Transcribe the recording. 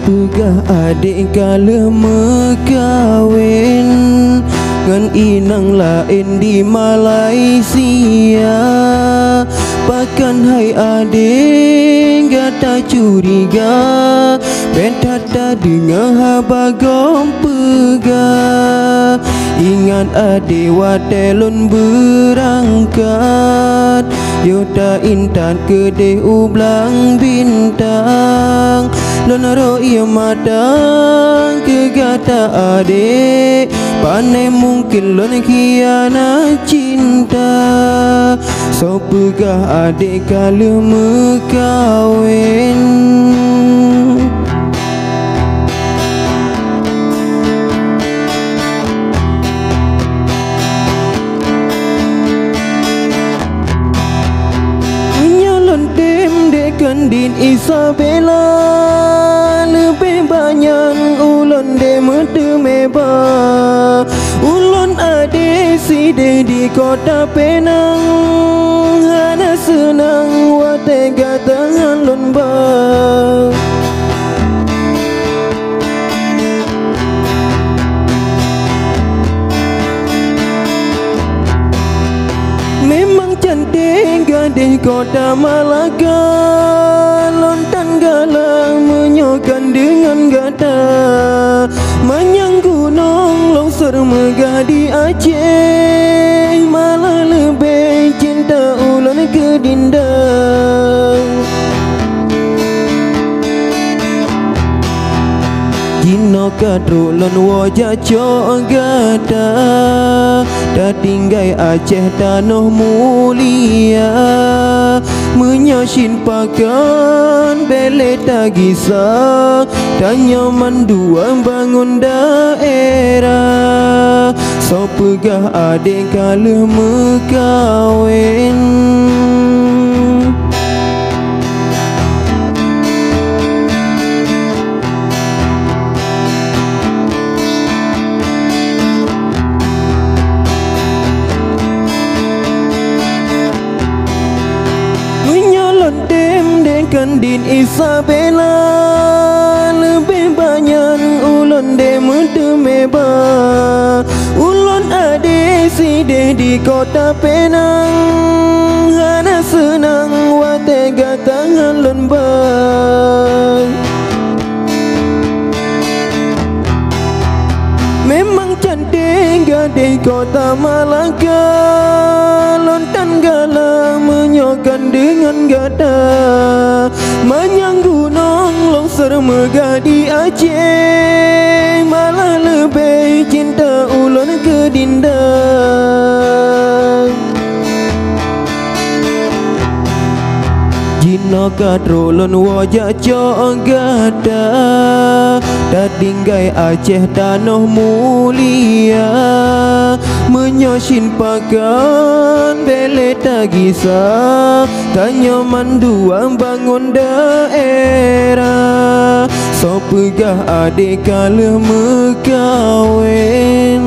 Pegah adik kala mekawin ngan inang lain di Malaysia. Pakan hai adik gata curiga, betata dengar habagom pegah. Ingat adik watelun berangkat, Yota intan kedeh ublang bintang. Lonaro ia matang ke gata adik, pandai mungkin lon khianat cinta. So pegah adik kala mekawin. Kendin Isabella lebih banyak ulon de metemeba. Ulon ade si de di kota Penang, hana senang watega tangan lon ba. Memang cantik gadis kota Malaka, lontan galang menyokan dengan gata. Manyang gunung longsor megah di Aceh, malah lebih cinta ulun ke Dinda. Jino kadro lon wajah cok gata, dah tinggai Aceh tanah mulia. Menyasin pakan bele tagisa, tanya mandua bangun daerah. So pegah adik kala mekawin. Kendin Isabella lebih banyak ulon de metemeba. Ulon ade si de di kota Penang, hana senang watega tangan lon bang. Memang cantik gadis kota Malaka, lontan galang menyokan dengan gata. Manyang gunung longsor megah di Aceh, malah lebih cinta ulun ke Dinda. Jino kadro lon wajah cok gata, dah tinggai Aceh tanah mulia. Menyasin pakan bele tagisa, tanya mandua bangun daerah. So pegah adik kala mekawin.